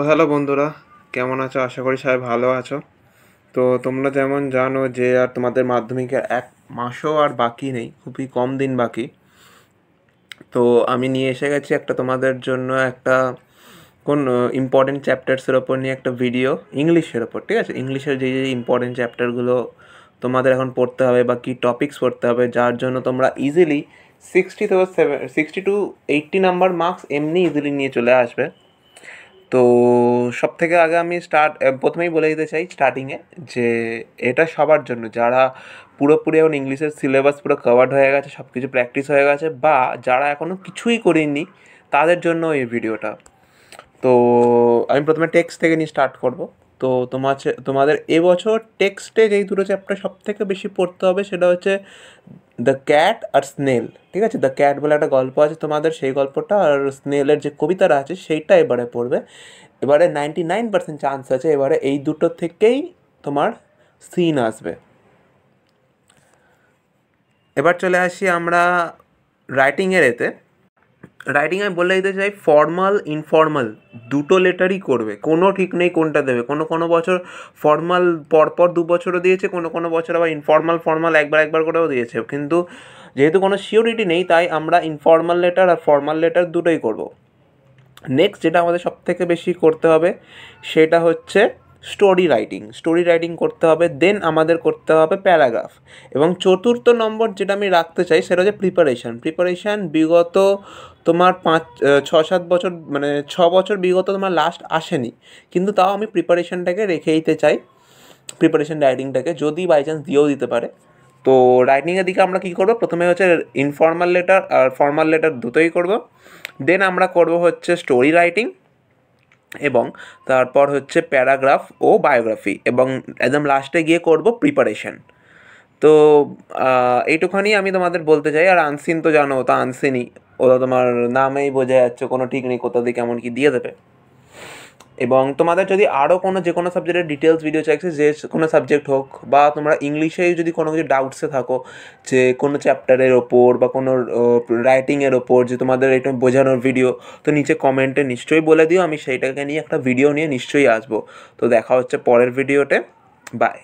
Hello বন্ধুরা, কেমন আছো? আশা করি সবাই ভালো আছো। তো তোমরা যেমন জানো যে আর তোমাদের মাধ্যমিকের এক মাসও আর বাকি নেই, খুবই কম দিন বাকি। তো আমি নিয়ে এসে গেছি একটা তোমাদের জন্য একটা কোন ইম্পর্টেন্ট চ্যাপ্টার্সের ওপর নিয়ে একটা ভিডিও, ইংলিশের ওপর। ঠিক আছে, ইংলিশের যে যে ইম্পর্টেন্ট চ্যাপ্টারগুলো তোমাদের এখন পড়তে হবে বা কী টপিকস পড়তে হবে, যার জন্য তোমরা ইজিলি 60 to 80 নাম্বার মার্কস এমনি ইজিলি নিয়ে চলে আসবে। তো সব থেকে আগে আমি প্রথমেই বলে দিতে চাই স্টার্টিংয়ে যে এটা সবার জন্য যারা পুরোপুরি এখন ইংলিশের সিলেবাস পুরো কভার্ড হয়ে গেছে, সব কিছু প্র্যাকটিস হয়ে গেছে, বা যারা এখনও কিছুই করেনি তাদের জন্য এই ভিডিওটা। তো আমি প্রথমে টেক্সট থেকে নিয়ে স্টার্ট করব। তো তোমাদের এবছর টেক্সটে যেই দুটো চ্যাপ্টার সব থেকে বেশি পড়তে হবে সেটা হচ্ছে দ্য ক্যাট আর স্নেল। ঠিক আছে, দ্য ক্যাট বলে একটা গল্প আছে তোমাদের, সেই গল্পটা, আর স্নেলের যে কবিতাটা আছে সেইটা এবারে পড়বে। এবারে 99% চান্স আছে এবারে এই দুটো থেকেই তোমার সিন আসবে। এবার চলে আসি আমরা রাইটিংয়ের এতে। রাইটিং আমি বলে দিতে চাই ফর্মাল ইনফর্মাল দুটো লেটারই করবে, কোনো ঠিক নেই কোনটা দেবে। কোনো কোনো বছর ফর্মাল পরপর 2 বছরও দিয়েছে, কোনো কোনো বছর আবার ইনফর্মাল ফর্মাল একবার একবার করেও দিয়েছে। কিন্তু যেহেতু কোনো সিওরিটি নেই তাই আমরা ইনফর্মাল লেটার আর ফর্মাল লেটার দুটোই করব। নেক্সট যেটা আমাদের সব থেকে বেশি করতে হবে সেটা হচ্ছে স্টোরি রাইটিং করতে হবে। দেন আমাদের করতে হবে প্যারাগ্রাফ। এবং চতুর্থ নম্বর যেটা আমি রাখতে চাই সেটা হচ্ছে প্রিপারেশান। বিগত তোমার 5-6-7 বছর, মানে 6 বছর বিগত তোমার লাস্ট আসেনি, কিন্তু তাও আমি প্রিপারেশানটাকে রেখে দিতে চাই, প্রিপারেশান রাইটিংটাকে, যদি বাই চান্স দিয়েও দিতে পারে। তো রাইটিংয়ের দিকে আমরা কী করবো, প্রথমে হচ্ছে ইনফর্মাল লেটার আর ফর্মাল লেটার দুটোই করব। দেন আমরা করব হচ্ছে স্টোরি রাইটিং, এবং তারপর হচ্ছে প্যারাগ্রাফ ও বায়োগ্রাফি, এবং একদম লাস্টে গিয়ে করব প্রিপারেশন। তো এইটুখানি আমি তোমাদের বলতে চাই। আর আনসিন তো জানো, তা আনসিনই, ওটা তোমার নামেই বোঝা যাচ্ছে, কোনো ঠিক নেই কোথা দিয়ে কেমন কি দিয়ে দেবে। এবং তোমাদের যদি আরও যে কোনো সাবজেক্টের ডিটেলস ভিডিও চাইছে, যে কোনো সাবজেক্ট হোক, বা তোমরা ইংলিশেই যদি কোনো কিছু ডাউটসে থাকো যে কোনো চ্যাপ্টারের ওপর বা কোনো রাইটিংয়ের ওপর, যে তোমাদের এটা বোঝানোর ভিডিও, তো নিচে কমেন্টে নিশ্চয়ই বলে দিও, আমি সেইটাকে নিয়ে একটা ভিডিও নিয়ে নিশ্চয়ই আসবো। তো দেখা হচ্ছে পরের ভিডিওতে। বাই।